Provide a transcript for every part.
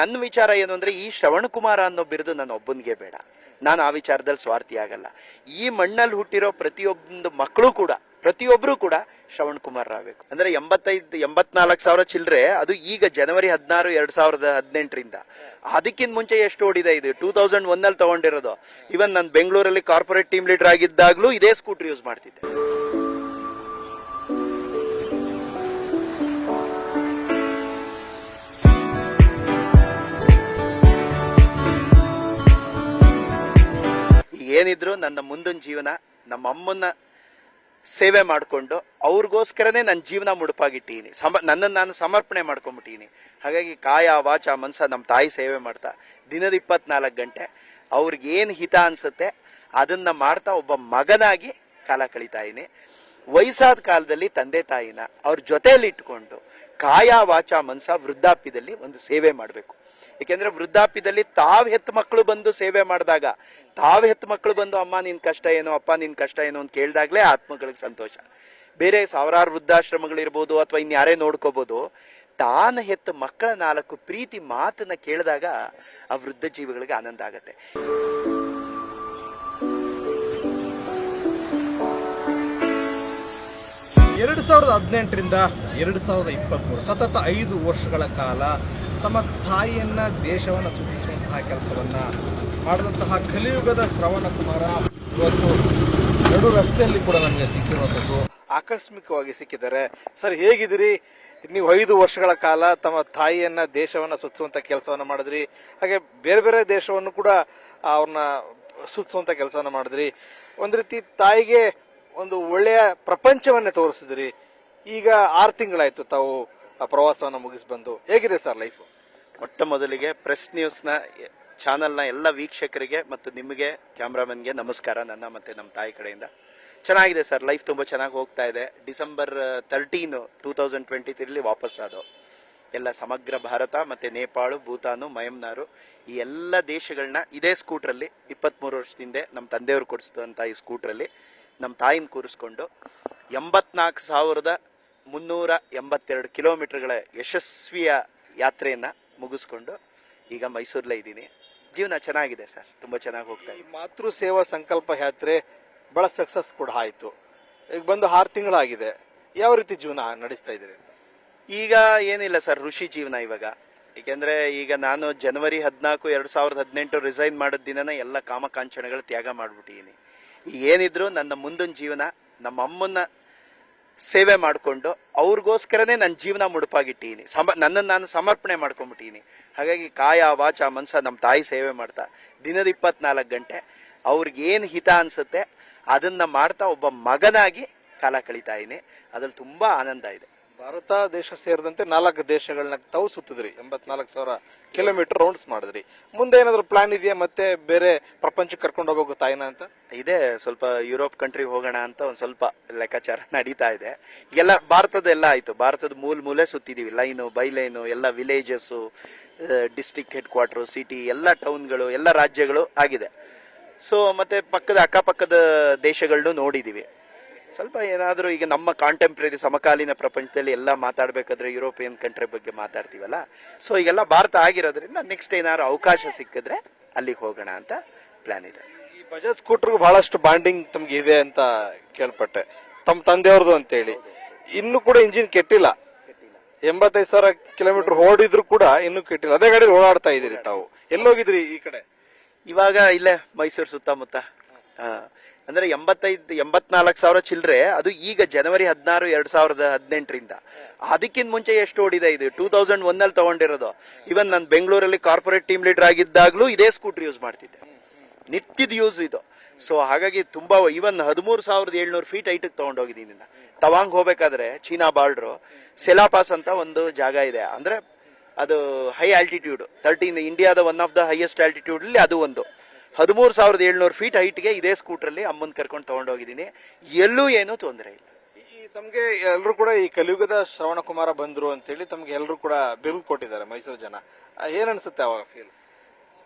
ನನ್ನ ವಿಚಾರ ಏನು ಅಂದ್ರೆ, ಈ ಶ್ರವಣ್ ಕುಮಾರ ಅನ್ನೋ ಬಿರುದು ನನ್ನ ಒಬ್ಬನಿಗೆ ಬೇಡ. ನಾನು ಆ ವಿಚಾರದಲ್ಲಿ ಸ್ವಾರ್ಥಿ ಆಗಲ್ಲ. ಈ ಮಣ್ಣಲ್ಲಿ ಹುಟ್ಟಿರೋ ಪ್ರತಿಯೊಂದು ಮಕ್ಕಳು ಕೂಡ, ಪ್ರತಿಯೊಬ್ರು ಕೂಡ ಶ್ರವಣ್ ಕುಮಾರ್ ಆಗಬೇಕು. ಅಂದ್ರೆ 84,000 ಚಿಲ್ಲರೆ, ಅದು ಈಗ ಜನವರಿ 16, 2018ರಿಂದ. ಅದಕ್ಕಿಂತ ಮುಂಚೆ ಎಷ್ಟು ಓಡಿದೆ ಇದು? 2001 ತಗೊಂಡಿರೋದು. ಇವನ್ ನಾನು ಬೆಂಗಳೂರಲ್ಲಿ ಕಾರ್ಪೊರೇಟ್ ಟೀಮ್ ಲೀಡರ್ ಆಗಿದ್ದಾಗ್ಲೂ ಇದೇ ಸ್ಕೂಟರ್ ಯೂಸ್ ಮಾಡ್ತಿದ್ದೆ. ಏನಿದ್ರು ನನ್ನ ಮುಂದಿನ ಜೀವನ ನಮ್ಮ ಅಮ್ಮನ್ನ ಸೇವೆ ಮಾಡಿಕೊಂಡು ಅವ್ರಿಗೋಸ್ಕರನೇ ನನ್ನ ಜೀವನ ಮುಡುಪಾಗಿಟ್ಟಿದ್ದೀನಿ. ನನ್ನನ್ನು ನಾನು ಸಮರ್ಪಣೆ ಮಾಡ್ಕೊಂಡ್ಬಿಟ್ಟಿದ್ದೀನಿ. ಹಾಗಾಗಿ ಕಾಯ ವಾಚ ಮನಸ ನಮ್ಮ ತಾಯಿ ಸೇವೆ ಮಾಡ್ತಾ ದಿನದ 24 ಗಂಟೆ ಅವ್ರಿಗೇನು ಹಿತ ಅನಿಸುತ್ತೆ ಅದನ್ನು ಮಾಡ್ತಾ ಒಬ್ಬ ಮಗನಾಗಿ ಕಾಲ ಕಳೀತಾ ಇದ್ದೀನಿ. ವಯಸ್ಸಾದ ಕಾಲದಲ್ಲಿ ತಂದೆ ತಾಯಿನ ಅವ್ರ ಜೊತೆಯಲ್ಲಿ ಇಟ್ಕೊಂಡು ಕಾಯ ವಾಚ ಮನಸ ವೃದ್ಧಾಪ್ಯದಲ್ಲಿ ಒಂದು ಸೇವೆ ಮಾಡಬೇಕು. ಏಕೆಂದ್ರೆ ವೃದ್ಧಾಪ್ಯದಲ್ಲಿ ತಾವು ಹೆತ್ತ ಮಕ್ಕಳು ಬಂದು ಸೇವೆ ಮಾಡಿದಾಗ, ತಾವು ಹೆತ್ತ ಮಕ್ಕಳು ಬಂದು ಅಮ್ಮ ನಿನ್ ಕಷ್ಟ ಏನೋ, ಅಪ್ಪ ನಿನ್ ಕಷ್ಟ ಏನೋ ಅಂತ ಕೇಳಿದಾಗಲೇ ಆತ್ಮಗಳಿಗೆ ಸಂತೋಷ. ಬೇರೆ ಸಾವಿರಾರು ವೃದ್ಧಾಶ್ರಮಗಳಿರ್ಬೋದು ಅಥವಾ ಇನ್ಯಾರೇ ನೋಡ್ಕೋಬಹುದು, ತಾನು ಹೆತ್ತ ಮಕ್ಕಳ 4 ಪ್ರೀತಿ ಮಾತನ್ನ ಕೇಳಿದಾಗ ಆ ವೃದ್ಧ ಜೀವಿಗಳಿಗೆ ಆನಂದ ಆಗತ್ತೆ. ಎರಡು 2018ರಿಂದ 2023 ಸತತ 5 ವರ್ಷಗಳ ಕಾಲ ತಮ್ಮ ತಾಯಿಯನ್ನ ದೇಶವನ್ನು ಸುತ್ತಿಸುವಂತಹ ಕೆಲಸವನ್ನ ಮಾಡಿದಂತಹ ಕಲಿಯುಗದ ಶ್ರವಣ ಕುಮಾರ ಇವತ್ತು ನಡು ರಸ್ತೆಯಲ್ಲಿ ಕೂಡ ನಮಗೆ ಸಿಕ್ಕಿರುವಂಥದ್ದು. ಆಕಸ್ಮಿಕವಾಗಿ ಸಿಕ್ಕಿದ್ದಾರೆ. ಸರ್, ಹೇಗಿದ್ದೀರಿ? ನೀವು 5 ವರ್ಷಗಳ ಕಾಲ ತಮ್ಮ ತಾಯಿಯನ್ನ ದೇಶವನ್ನ ಸುತ್ತುವಂತ ಕೆಲಸವನ್ನ ಮಾಡಿದ್ರಿ, ಹಾಗೆ ಬೇರೆ ಬೇರೆ ದೇಶವನ್ನು ಕೂಡ ಅವ್ರನ್ನ ಸುತ್ತುವಂತ ಕೆಲಸವನ್ನ ಮಾಡಿದ್ರಿ. ಒಂದ್ ರೀತಿ ತಾಯಿಗೆ ಒಂದು ಒಳ್ಳೆಯ ಪ್ರಪಂಚವನ್ನೇ ತೋರಿಸಿದ್ರಿ. ಈಗ 6 ತಿಂಗಳಾಯ್ತು ತಾವು ಪ್ರವಾಸವನ್ನ ಮುಗಿಸಿ ಬಂದು. ಹೇಗಿದೆ ಸರ್ ಲೈಫ್? ಮೊಟ್ಟ ಮೊದಲಿಗೆ ಪ್ರೆಸ್ ನ್ಯೂಸ್ನ ಚಾನಲ್ನ ಎಲ್ಲ ವೀಕ್ಷಕರಿಗೆ ಮತ್ತು ನಿಮಗೆ ಕ್ಯಾಮ್ರಾಮನ್ಗೆ ನಮಸ್ಕಾರ, ನನ್ನ ಮತ್ತು ನಮ್ಮ ತಾಯಿ ಕಡೆಯಿಂದ. ಚೆನ್ನಾಗಿದೆ ಸರ್, ಲೈಫ್ ತುಂಬ ಚೆನ್ನಾಗಿ ಹೋಗ್ತಾ ಇದೆ. ಡಿಸೆಂಬರ್ 13, 2023 ವಾಪಸ್ ಆದವು. ಎಲ್ಲ ಸಮಗ್ರ ಭಾರತ ಮತ್ತು ನೇಪಾಳ, ಭೂತಾನು, ಮಯನ್ಮಾರು ಈ ಎಲ್ಲ ದೇಶಗಳನ್ನ ಇದೇ ಸ್ಕೂಟ್ರಲ್ಲಿ 23 ವರ್ಷದಿಂದ ನಮ್ಮ ತಂದೆಯವರು ಕೊಡಿಸಿದಂಥ ಈ ಸ್ಕೂಟ್ರಲ್ಲಿ ನಮ್ಮ ತಾಯಿನ ಕೂರಿಸ್ಕೊಂಡು 84,382 ಕಿಲೋಮೀಟರ್ಗಳ ಯಶಸ್ವಿಯ ಯಾತ್ರೆಯನ್ನು ಮುಗಿಸ್ಕೊಂಡು ಈಗ ಮೈಸೂರಲ್ಲೇ ಇದ್ದೀನಿ. ಜೀವನ ಚೆನ್ನಾಗಿದೆ ಸರ್, ತುಂಬ ಚೆನ್ನಾಗಿ ಹೋಗ್ತಾ ಇದೆ. ಮಾತೃ ಸೇವಾ ಸಂಕಲ್ಪ ಯಾತ್ರೆ ಬಹಳ ಸಕ್ಸಸ್ ಕೂಡ ಆಯಿತು. ಈಗ ಬಂದು 6 ತಿಂಗಳಾಗಿದೆ. ಯಾವ ರೀತಿ ಜೀವನ ನಡೆಸ್ತಾ ಇದ್ದೀರಿ? ಈಗ ಏನಿಲ್ಲ ಸರ್, ಋಷಿ ಜೀವನ ಇವಾಗ. ಏಕೆಂದರೆ ಈಗ ನಾನು ಜನವರಿ 14, 2018 ರಿಸೈನ್ ಮಾಡಿದ ದಿನನೇ ಎಲ್ಲ ಕಾಮಕಾಂಚನಗಳು ತ್ಯಾಗ ಮಾಡಿಬಿಟ್ಟಿದ್ದೀನಿ. ಏನಿದ್ರು ನನ್ನ ಮುಂದಿನ ಜೀವನ ನಮ್ಮ ಅಮ್ಮನ್ನ ಸೇವೆ ಮಾಡಿಕೊಂಡು ಅವ್ರಿಗೋಸ್ಕರನೇ ನನ್ನ ಜೀವನ ಮುಡುಪಾಗಿಟ್ಟಿದ್ದೀನಿ. ನನ್ನನ್ನು ನಾನು ಸಮರ್ಪಣೆ ಮಾಡ್ಕೊಂಡ್ಬಿಟ್ಟಿದ್ದೀನಿ. ಹಾಗಾಗಿ ಕಾಯ ವಾಚ ಮನಸ ನಮ್ಮ ತಾಯಿ ಸೇವೆ ಮಾಡ್ತಾ ದಿನದ 24 ಗಂಟೆ ಅವ್ರಿಗೇನು ಹಿತ ಅನಿಸುತ್ತೆ ಅದನ್ನು ಮಾಡ್ತಾ ಒಬ್ಬ ಮಗನಾಗಿ ಕಾಲ ಕಳೀತಾ ಇದ್ದೀನಿ. ಅದ್ರಲ್ಲಿ ತುಂಬ ಆನಂದ ಇದೆ. ಭಾರತ ದೇಶ ಸೇರಿದಂತೆ 4 ದೇಶಗಳನ್ನ ತಾವು ಸುತ್ತಿದ್ರಿ, 84,000 ಕಿಲೋಮೀಟರ್ ರೌಂಡ್ಸ್ ಮಾಡಿದ್ರಿ. ಮುಂದೆ ಏನಾದ್ರು ಪ್ಲಾನ್ ಇದೆಯಾ ಮತ್ತೆ ಬೇರೆ ಪ್ರಪಂಚಕ್ಕೆ ಕರ್ಕೊಂಡು ಹೋಗೋ ತಾಯಿನ ಅಂತ? ಇದೆ, ಸ್ವಲ್ಪ ಯುರೋಪ್ ಕಂಟ್ರಿ ಹೋಗೋಣ ಅಂತ ಒಂದು ಸ್ವಲ್ಪ ಲೆಕ್ಕಾಚಾರ ನಡೀತಾ ಇದೆ. ಎಲ್ಲ ಭಾರತದೆಲ್ಲ ಆಯಿತು, ಭಾರತದ ಮೂಲೆ ಸುತ್ತಿದ್ದೀವಿ, ಲೈನು ಬೈ ಲೈನು, ಎಲ್ಲ villages, district head quarter, city, ಎಲ್ಲ ಟೌನ್ಗಳು, ಎಲ್ಲ ರಾಜ್ಯಗಳು ಆಗಿದೆ. ಸೊ ಮತ್ತೆ ಅಕ್ಕಪಕ್ಕದ ದೇಶಗಳನ್ನೂ ನೋಡಿದ್ದೀವಿ. ಸ್ವಲ್ಪ ಏನಾದರೂ ಈಗ ನಮ್ಮ ಕಾಂಟೆಂಪ್ರರಿ ಸಮಕಾಲೀನ ಪ್ರಪಂಚದಲ್ಲಿ ಎಲ್ಲ ಮಾತಾಡಬೇಕಾದ್ರೆ ಯುರೋಪಿಯನ್ ಕಂಟ್ರಿ ಬಗ್ಗೆ ಮಾತಾಡ್ತೀವಲ್ಲ, ಸೊ ಈಗೆಲ್ಲ ಭಾರತ ಆಗಿರೋದ್ರಿಂದ ನೆಕ್ಸ್ಟ್ ಏನಾದ್ರು ಅವಕಾಶ ಸಿಕ್ಕಿದ್ರೆ ಅಲ್ಲಿಗೆ ಹೋಗೋಣ ಅಂತ ಪ್ಲಾನ್ ಇದೆ. ಈ ಬಜಾಜ್ ಸ್ಕೂಟರ್ಗೂ ಬಹಳಷ್ಟು ಬಾಂಡಿಂಗ್ ತಮ್ಗೆ ಇದೆ ಅಂತ ಕೇಳ್ಪಟ್ಟೆ, ತಮ್ಮ ತಂದೆಯವ್ರದ್ದು ಅಂತೇಳಿ. ಇನ್ನೂ ಕೂಡ ಇಂಜಿನ್ ಕೆಟ್ಟಿಲ್ಲ. 85,000 ಕಿಲೋಮೀಟರ್ ಓಡಿದ್ರು ಕೂಡ ಇನ್ನೂ ಕೆಟ್ಟಿಲ್ಲ. ಅದೇ ಗಾಡಿ ಓಡಾಡ್ತಾ ಇದ್ದೀರಿ ತಾವು. ಎಲ್ಲೋಗಿದ್ರಿ ಈ ಕಡೆ? ಇವಾಗ ಇಲ್ಲೇ ಮೈಸೂರು ಸುತ್ತಮುತ್ತ. ಅಂದ್ರೆ 84,000 ಚಿಲ್ಲರೆ, ಅದು ಈಗ ಜನವರಿ 16, 2018ರಿಂದ. ಅದಕ್ಕಿಂತ ಮುಂಚೆ ಎಷ್ಟು ಓಡಿದೆ ಇದು? 2001 ತಗೊಂಡಿರೋದು. ಇವನ್ ನಾನು ಬೆಂಗಳೂರಲ್ಲಿ ಕಾರ್ಪೊರೇಟ್ ಟೀಮ್ ಲೀಡರ್ ಆಗಿದ್ದಾಗ್ಲೂ ಇದೇ ಸ್ಕೂಟರ್ ಯೂಸ್ ಮಾಡ್ತಿದ್ದೆ, ನಿತ್ಯದ ಯೂಸ್ ಇದು. ಸೊ ಹಾಗಾಗಿ ತುಂಬಾ, ಇವನ್ 13,700 ಫೀಟ್ ಹೈಟಿಗೆ ತಗೊಂಡೋಗಿದ್ದೀನಿ. ತವಾಂಗ್ ಹೋಗ್ಬೇಕಾದ್ರೆ ಚೀನಾ ಬಾರ್ಡ್ರು ಸೆಲಾಪಾಸ್ ಅಂತ ಒಂದು ಜಾಗ ಇದೆ. ಅಂದ್ರೆ ಅದು ಹೈ ಆಲ್ಟಿಟ್ಯೂಡ್, 13 ಇಂಡಿಯಾದ one of the highest altitude ಅಲ್ಲಿ ಅದು ಒಂದು. 13,700 ಫೀಟ್ ಹೈಟ್ಗೆ ಇದೇ ಸ್ಕೂಟ್ರಲ್ಲಿ ಅಮ್ಮನ್ ಕರ್ಕೊಂಡು ತಗೊಂಡೋಗಿದ್ದೀನಿ. ಎಲ್ಲೂ ಏನೂ ತೊಂದರೆ ಇಲ್ಲ. ತಮ್ಗೆ ಎಲ್ಲರೂ ಕೂಡ ಈ ಕಲಿಯುಗದ ಶ್ರವಣ ಕುಮಾರ ಬಂದ್ರು ಅಂತೇಳಿ ತಮ್ಗೆ ಎಲ್ಲರೂ ಕೂಡ ಬಿರುದು ಕೊಟ್ಟಿದ್ದಾರೆ ಮೈಸೂರು ಜನ. ಏನ್ ಅನ್ಸುತ್ತೆ ಅವಾಗ ಫೀಲ್?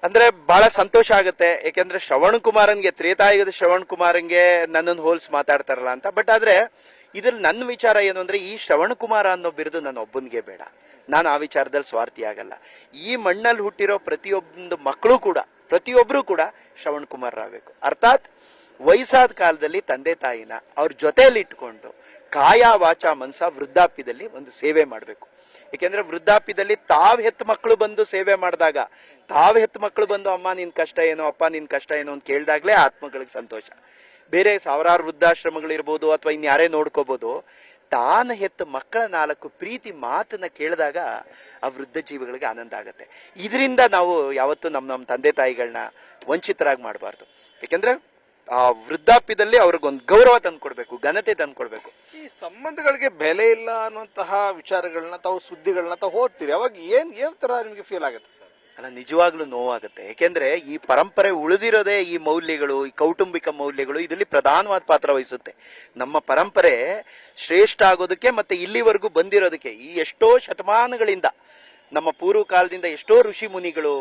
ಅಂದ್ರೆ ಬಹಳ ಸಂತೋಷ ಆಗುತ್ತೆ. ಯಾಕೆಂದ್ರೆ ಶ್ರವಣ್ ಕುಮಾರನ್ಗೆ, ತ್ರೇತಾಯುಗದ ಶ್ರವಣ್ ಕುಮಾರನ್ಗೆ ನನ್ನನ್ನು ಹೋಲ್ಸಿ ಮಾತಾಡ್ತಾರಲ್ಲ ಅಂತ. ಬಟ್ ಆದ್ರೆ ಇದ್ರಲ್ಲಿ ನನ್ನ ವಿಚಾರ ಏನು ಅಂದ್ರೆ, ಈ ಶ್ರವಣ್ ಕುಮಾರ ಅನ್ನೋ ಬಿರುದು ನನ್ನ ಒಬ್ಬನಿಗೆ ಬೇಡ. ನಾನು ಆ ವಿಚಾರದಲ್ಲಿ ಸ್ವಾರ್ಥಿ ಆಗಲ್ಲ. ಈ ಮಣ್ಣಲ್ಲಿ ಹುಟ್ಟಿರೋ ಪ್ರತಿಯೊಂದು ಮಕ್ಕಳು ಕೂಡ, ಪ್ರತಿಯೊಬ್ಬರು ಕೂಡ ಶ್ರವಣ್ ಕುಮಾರ್ ಆಗಬೇಕು. ಅರ್ಥಾತ್ ವಯಸ್ಸಾದ ಕಾಲದಲ್ಲಿ ತಂದೆ ತಾಯಿನ ಅವ್ರ ಜೊತೆಯಲ್ಲಿ ಇಟ್ಕೊಂಡು ಕಾಯ ವಾಚ ಮನಸ ವೃದ್ಧಾಪ್ಯದಲ್ಲಿ ಒಂದು ಸೇವೆ ಮಾಡಬೇಕು. ಏಕೆಂದ್ರೆ ವೃದ್ಧಾಪ್ಯದಲ್ಲಿ ತಾವ್ ಹೆತ್ತ ಮಕ್ಕಳು ಬಂದು ಸೇವೆ ಮಾಡಿದಾಗ, ತಾವ್ ಹೆತ್ತ ಮಕ್ಕಳು ಬಂದು ಅಮ್ಮ ನಿನ್ ಕಷ್ಟ ಏನೋ, ಅಪ್ಪ ನಿನ್ ಕಷ್ಟ ಏನೋ ಅಂತ ಕೇಳಿದಾಗ್ಲೇ ಆತ್ಮಗಳಿಗೆ ಸಂತೋಷ. ಬೇರೆ ಸಾವಿರಾರು ವೃದ್ಧಾಶ್ರಮಗಳಿರ್ಬೋದು ಅಥವಾ ಇನ್ಯಾರೇ ನೋಡ್ಕೋಬಹುದು, ತಾನು ಹೆತ್ತ ಮಕ್ಕಳ 4 ಪ್ರೀತಿ ಮಾತನ್ನ ಕೇಳಿದಾಗ ಆ ವೃದ್ಧ ಜೀವಿಗಳಿಗೆ ಆನಂದ ಆಗುತ್ತೆ. ಇದರಿಂದ ನಾವು ಯಾವತ್ತೂ ನಮ್ಮ ತಂದೆ ತಾಯಿಗಳನ್ನ ವಂಚಿತರಾಗಿ ಮಾಡಬಾರ್ದು. ಯಾಕೆಂದ್ರೆ ಆ ವೃದ್ಧಾಪ್ಯದಲ್ಲಿ ಅವ್ರಿಗೊಂದು ಗೌರವ ತಂದ್ಕೊಡ್ಬೇಕು, ಘನತೆ ತಂದ್ಕೊಡ್ಬೇಕು. ಈ ಸಂಬಂಧಗಳಿಗೆ ಬೆಲೆ ಇಲ್ಲ ಅನ್ನುವಂತಹ ವಿಚಾರಗಳನ್ನ ತಾವು, ಸುದ್ದಿಗಳನ್ನ ತಾವು ಓದ್ತೀರಿ, ಅವಾಗ ಏನ್ ತರ ನಿಮ್ಗೆ ಫೀಲ್ ಆಗುತ್ತೆ ಸರ್? ಅಲ್ಲ, ನಿಜವಾಗ್ಲೂ ನೋವಾಗುತ್ತೆ. ಯಾಕೆಂದ್ರೆ ಈ ಪರಂಪರೆ ಉಳಿದಿರೋದೇ ಈ ಮೌಲ್ಯಗಳು, ಈ ಕೌಟುಂಬಿಕ ಮೌಲ್ಯಗಳು ಇದರಲ್ಲಿ ಪ್ರಧಾನವಾದ ಪಾತ್ರ ವಹಿಸುತ್ತೆ. ನಮ್ಮ ಪರಂಪರೆ ಶ್ರೇಷ್ಠ ಆಗೋದಕ್ಕೆ ಮತ್ತೆ ಇಲ್ಲಿವರೆಗೂ ಬಂದಿರೋದಕ್ಕೆ ಈ ಎಷ್ಟೋ ಶತಮಾನಗಳಿಂದ, ನಮ್ಮ ಪೂರ್ವ ಕಾಲದಿಂದ ಎಷ್ಟೋ ಋಷಿ ಮುನಿಗಳು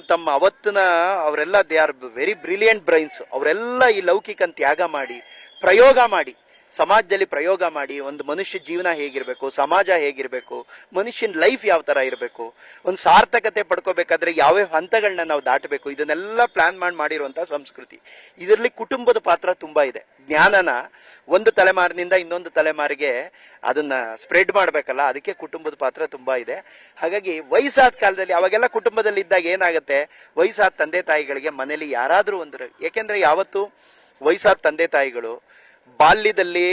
ತಮ್ಮ ಅವತ್ತಿನ ಅವರೆಲ್ಲ they are very brilliant brains. ಅವರೆಲ್ಲ ಈ ಲೌಕಿಕ ತ್ಯಾಗ ಮಾಡಿ, ಪ್ರಯೋಗ ಮಾಡಿ, ಸಮಾಜದಲ್ಲಿ ಪ್ರಯೋಗ ಮಾಡಿ ಒಂದು ಮನುಷ್ಯ ಜೀವನ ಹೇಗಿರಬೇಕು, ಸಮಾಜ ಹೇಗಿರಬೇಕು, ಮನುಷ್ಯನ ಲೈಫ್ ಯಾವ ಥರ ಇರಬೇಕು, ಒಂದು ಸಾರ್ಥಕತೆ ಪಡ್ಕೋಬೇಕಾದ್ರೆ ಯಾವ್ಯಾವ ಹಂತಗಳನ್ನ ನಾವು ದಾಟಬೇಕು, ಇದನ್ನೆಲ್ಲ ಪ್ಲಾನ್ ಮಾಡಿರುವಂಥ ಸಂಸ್ಕೃತಿ. ಇದರಲ್ಲಿ ಕುಟುಂಬದ ಪಾತ್ರ ತುಂಬ ಇದೆ. ಜ್ಞಾನನ ಒಂದು ತಲೆಮಾರಿನಿಂದ ಇನ್ನೊಂದು ತಲೆಮಾರಿಗೆ ಅದನ್ನ ಸ್ಪ್ರೆಡ್ ಮಾಡಬೇಕಲ್ಲ, ಅದಕ್ಕೆ ಕುಟುಂಬದ ಪಾತ್ರ ತುಂಬ ಇದೆ. ಹಾಗಾಗಿ ವಯಸ್ಸಾದ ಕಾಲದಲ್ಲಿ ಅವಾಗೆಲ್ಲ ಕುಟುಂಬದಲ್ಲಿ ಇದ್ದಾಗ ಏನಾಗುತ್ತೆ, ವಯಸ್ಸಾದ ತಂದೆ ತಾಯಿಗಳಿಗೆ ಮನೇಲಿ ಯಾರಾದರೂ ಒಂದು, ಏಕೆಂದ್ರೆ ಯಾವತ್ತು ವಯಸ್ಸಾದ ತಂದೆ ತಾಯಿಗಳು ಬಾಲ್ಯದಲ್ಲಿ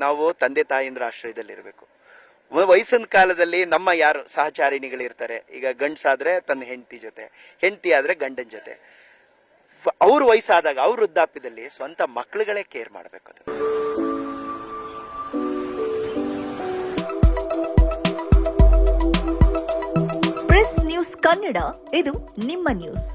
ನಾವು ತಂದೆ ತಾಯಿಯಿಂದ ಆಶ್ರಯದಲ್ಲಿರಬೇಕು. ವಯಸ್ಸಿನ ಕಾಲದಲ್ಲಿ ನಮ್ಮ ಯಾರು ಸಹಚಾರಿಣಿಗಳಿರ್ತಾರೆ, ಈಗ ಗಂಡಸಾದ್ರೆ ತನ್ನ ಹೆಂಡತಿ ಜೊತೆ, ಹೆಂಡತಿ ಆದ್ರೆ ಗಂಡನ ಜೊತೆ, ಅವ್ರು ವಯಸ್ಸಾದಾಗ ಅವ್ರ ವೃದ್ಧಾಪ್ಯದಲ್ಲಿ ಸ್ವಂತ ಮಕ್ಕಳುಗಳೇ ಕೇರ್ ಮಾಡಬೇಕು. ಅದು ಪ್ರೆಸ್ ನ್ಯೂಸ್ ಕನ್ನಡ, ಇದು ನಿಮ್ಮ ನ್ಯೂಸ್.